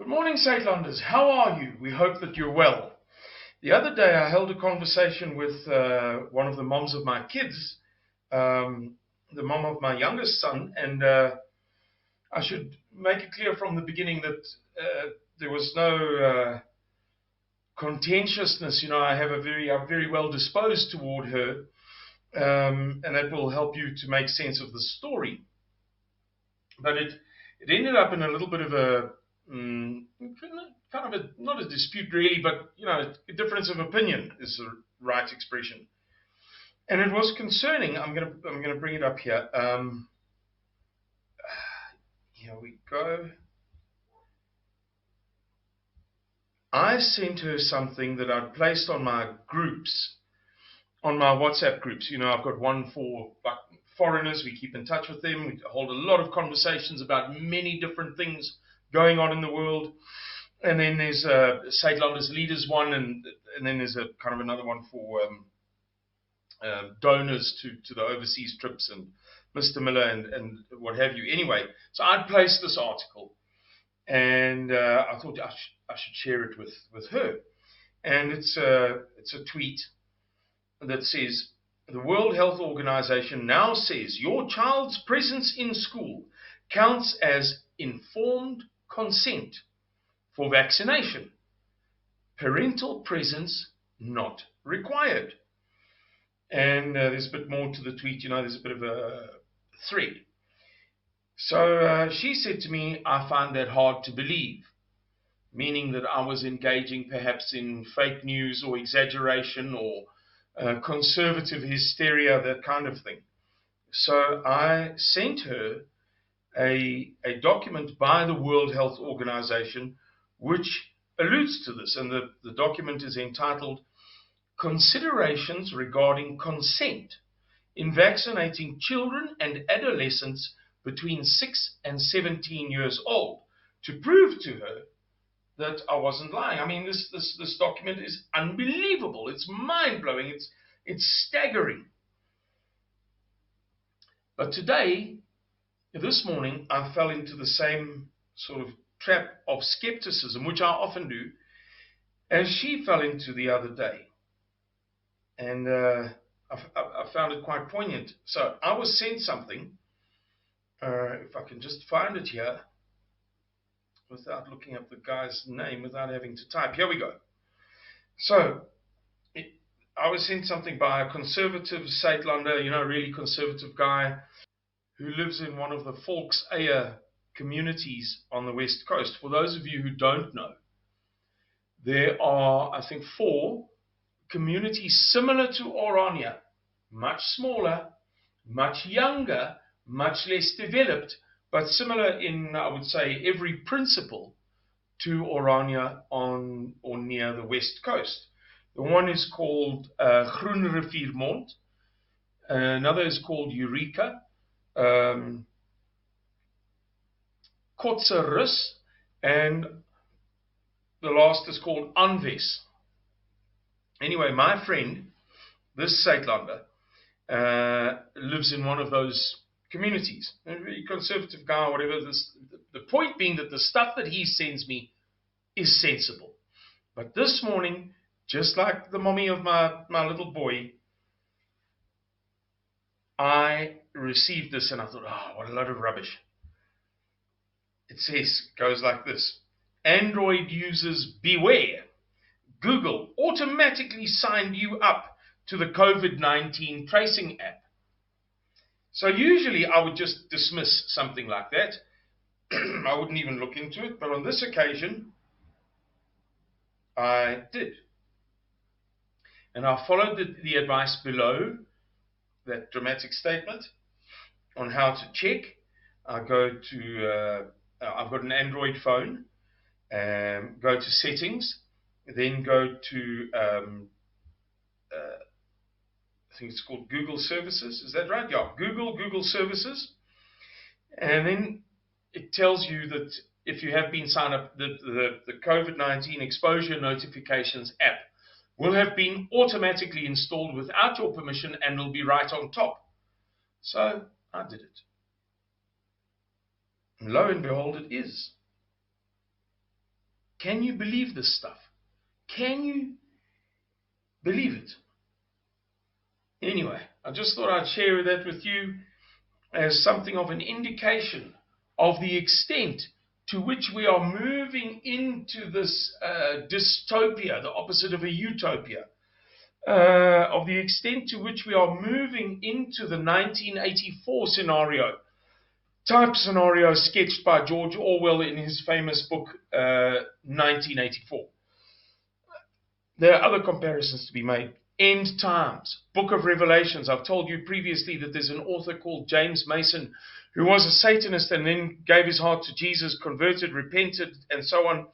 Good morning, Saintlanders. How are you? We hope that you're well. The other day, I held a conversation with one of the moms of my kids, the mom of my youngest son, and I should make it clear from the beginning that there was no contentiousness. I'm very well disposed toward her, and that will help you to make sense of the story. But it ended up in a little bit of a kind of not a dispute really, but a difference of opinion is the right expression. And it was concerning. I'm gonna bring it up here. Here we go. I sent her something that I'd placed on my groups, on my WhatsApp groups. I've got one for foreigners. We keep in touch with them. We hold a lot of conversations about many different things going on in the world. And then there's Saintlanders Leaders one, and then there's a kind of another one for donors to the overseas trips and Mr. Miller and what have you. Anyway, so I'd placed this article, and I thought I should share it with her. And it's a tweet that says, the World Health Organization now says your child's presence in school counts as informed consent for vaccination. Parental presence not required. And there's a bit more to the tweet. There's a bit of a thread. So she said to me, I find that hard to believe, meaning that I was engaging perhaps in fake news or exaggeration or conservative hysteria, that kind of thing. So I sent her a document by the World Health Organization which alludes to this, and the document is entitled Considerations Regarding Consent in Vaccinating Children and Adolescents between 6 and 17 years old, to prove to her that I wasn't lying. I mean, this document is unbelievable. It's mind-blowing. It's staggering. But today, this morning, I fell into the same sort of trap of skepticism, which I often do, as she fell into the other day. And I found it quite poignant. So I was sent something, if I can just find it here, without looking up the guy's name, without having to type. Here we go. So I was sent something by a conservative Saintlander, really conservative guy, who lives in one of the Volkseie communities on the West Coast. For those of you who don't know, there are, I think, 4 communities similar to Orania, much smaller, much younger, much less developed, but similar in, I would say, every principle to Orania on or near the West Coast. The one is called Groenriviermond, another is called Eureka, Kotserus, and the last is called Anves. Anyway, my friend, this Saintlander, lives in one of those communities. A very conservative guy, or whatever. The point being that the stuff that he sends me is sensible. But this morning, just like the mommy of my little boy, I received this and I thought, oh, what a load of rubbish. It goes like this. Android users beware. Google automatically signed you up to the COVID-19 tracing app. So usually I would just dismiss something like that. I wouldn't even look into it. But on this occasion, I did. And I followed the advice below that dramatic statement on how to check. I go to, I've got an Android phone, go to settings, then go to, I think it's called Google Services. Is that right? Yeah, Google Services. And then it tells you that if you have been signed up, the COVID-19 exposure notifications app will have been automatically installed without your permission and will be right on top. So I did it. And lo and behold, it is. Can you believe this stuff? Can you believe it? Anyway, I just thought I'd share that with you as something of an indication of the extent to which we are moving into this dystopia, the opposite of a utopia, of the extent to which we are moving into the 1984 type scenario sketched by George Orwell in his famous book 1984. There are other comparisons to be made. End times, Book of Revelations. I've told you previously that there's an author called James Mason who was a Satanist and then gave his heart to Jesus, converted, repented, and so on.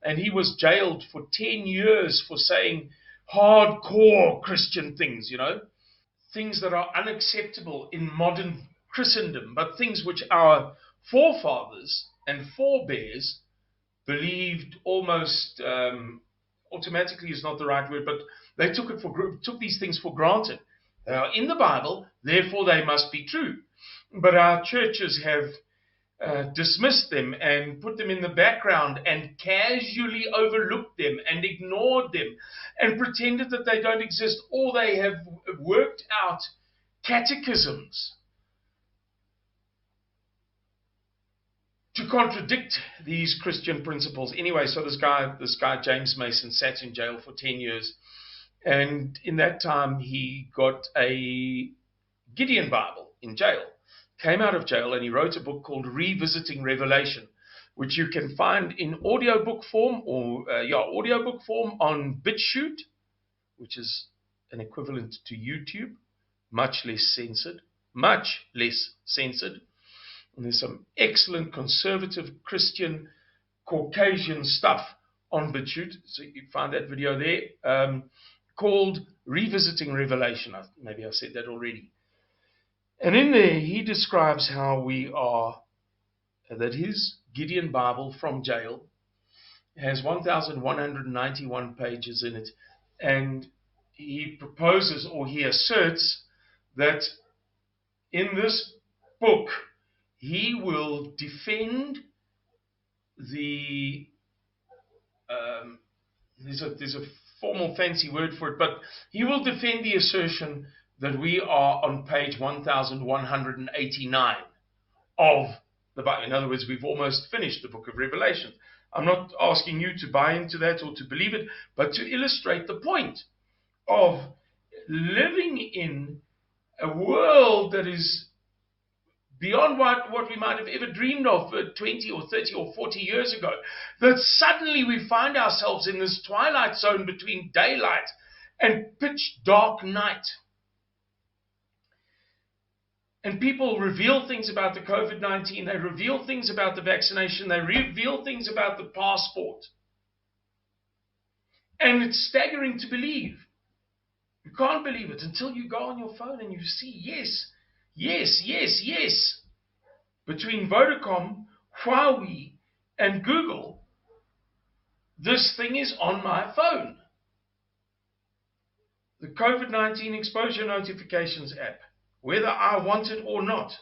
And he was jailed for 10 years for saying hardcore Christian things, things that are unacceptable in modern Christendom, but things which our forefathers and forebears believed almost automatically is not the right word, but they took these things for granted. They are in the Bible, therefore they must be true. But our churches have dismissed them and put them in the background and casually overlooked them and ignored them and pretended that they don't exist, or they have worked out catechisms to contradict these Christian principles. Anyway, so this guy James Mason sat in jail for 10 years, and in that time he got a Gideon Bible in jail, came out of jail, and he wrote a book called Revisiting Revelation, which you can find in audiobook form on BitChute, which is an equivalent to YouTube, much less censored. And there's some excellent conservative Christian Caucasian stuff on BitChute, so you can find that video there, called Revisiting Revelation. Maybe I said that already. And in there he describes how that his Gideon Bible from jail has 1,191 pages in it, and he proposes, or he asserts, that in this book he will defend the there's a formal fancy word for it, but he will defend the assertion that we are on page 1189 of the Bible. In other words, we've almost finished the book of Revelation. I'm not asking you to buy into that or to believe it, but to illustrate the point of living in a world that is beyond what we might have ever dreamed of 20 or 30 or 40 years ago, that suddenly we find ourselves in this twilight zone between daylight and pitch dark night. And people reveal things about the COVID-19, they reveal things about the vaccination, they reveal things about the passport. And it's staggering to believe. You can't believe it until you go on your phone and you see, yes. Between Vodacom, Huawei, and Google, this thing is on my phone. The COVID-19 exposure notifications app, whether I want it or not,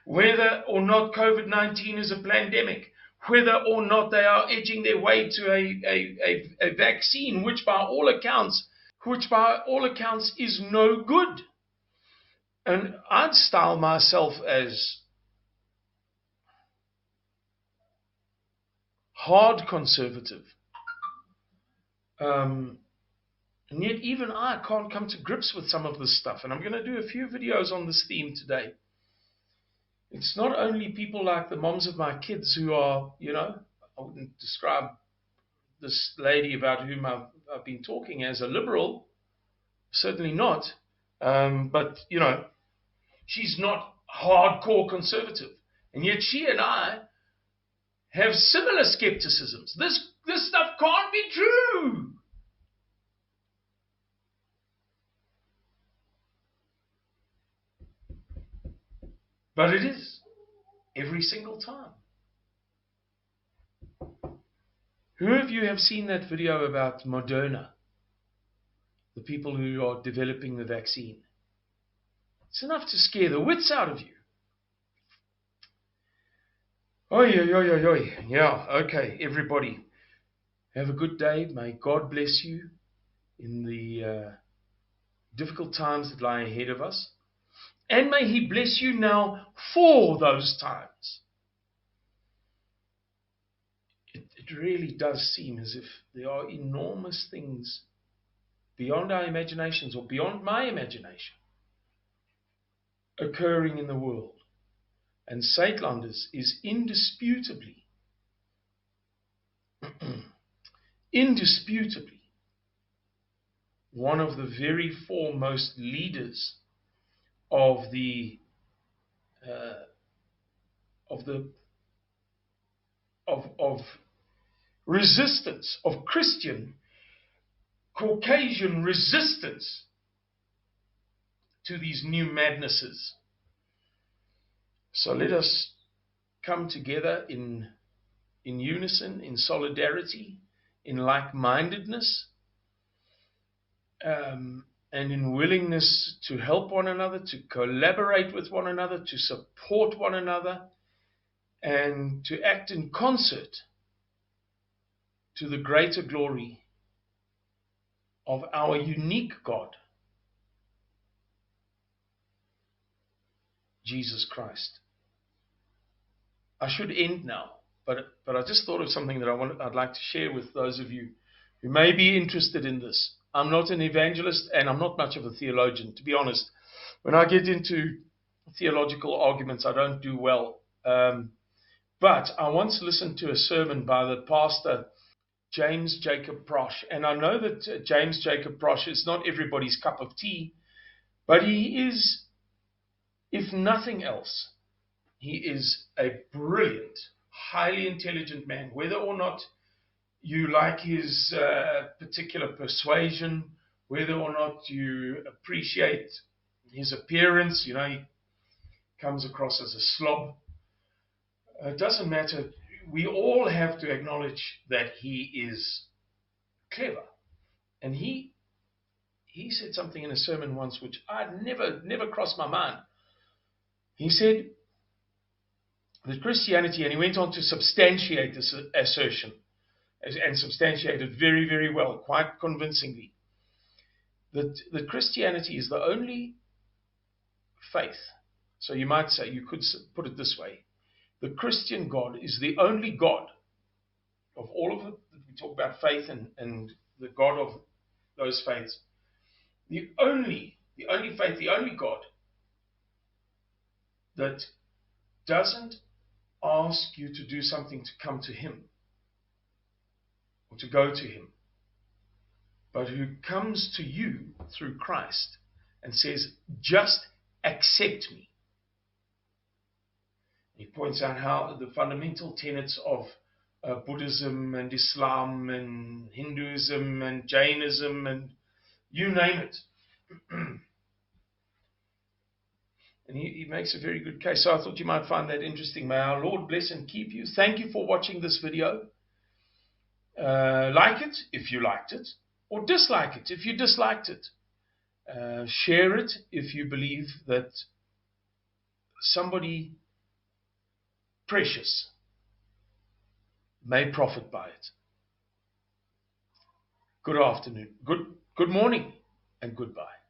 whether or not COVID-19 is a pandemic, whether or not they are edging their way to a vaccine, which by all accounts is no good. And I'd style myself as hard conservative. And yet even I can't come to grips with some of this stuff. And I'm going to do a few videos on this theme today. It's not only people like the moms of my kids who are, I wouldn't describe this lady about whom I've been talking as a liberal. Certainly not. But, she's not hardcore conservative. And yet she and I have similar skepticisms. This stuff can't be true. But it is. Every single time. Who of you have seen that video about Moderna? The people who are developing the vaccine. It's enough to scare the wits out of you. Oi. Yeah, okay, everybody. Have a good day. May God bless you in the difficult times that lie ahead of us. And may He bless you now for those times. It really does seem as if there are enormous things beyond our imaginations, or beyond my imagination, occurring in the world. And Suidlanders is indisputably, indisputably, one of the very foremost leaders of the uh, of resistance, of Christian Caucasian resistance to these new madnesses. So let us come together in unison, in solidarity, in like-mindedness, and in willingness to help one another, to collaborate with one another, to support one another, and to act in concert to the greater glory of our unique God, Jesus Christ. I should end now, but I just thought of something that I'd like to share with those of you who may be interested in this. I'm not an evangelist, and I'm not much of a theologian, to be honest. When I get into theological arguments, I don't do well. But I once listened to a sermon by the pastor James Jacob Prosh, and I know that James Jacob Prosh is not everybody's cup of tea, but he is, if nothing else, he is a brilliant, highly intelligent man. Whether or not you like his particular persuasion, whether or not you appreciate his appearance, he comes across as a slob. It doesn't matter. We all have to acknowledge that he is clever. And he said something in a sermon once which I'd never crossed my mind. He said that Christianity, and he went on to substantiate this assertion, and substantiate it very, very well, quite convincingly, that Christianity is the only faith. So you might say, you could put it this way: the Christian God is the only God of all of it. We talk about faith and the God of those faiths. The only faith, the only God that doesn't ask you to do something to come to Him or to go to Him, but who comes to you through Christ and says, just accept me. He points out how the fundamental tenets of Buddhism and Islam and Hinduism and Jainism and you name it. And he makes a very good case. So I thought you might find that interesting. May our Lord bless and keep you. Thank you for watching this video. Like it if you liked it, or dislike it if you disliked it. Share it if you believe that somebody precious may profit by it. Good afternoon, good morning, and goodbye.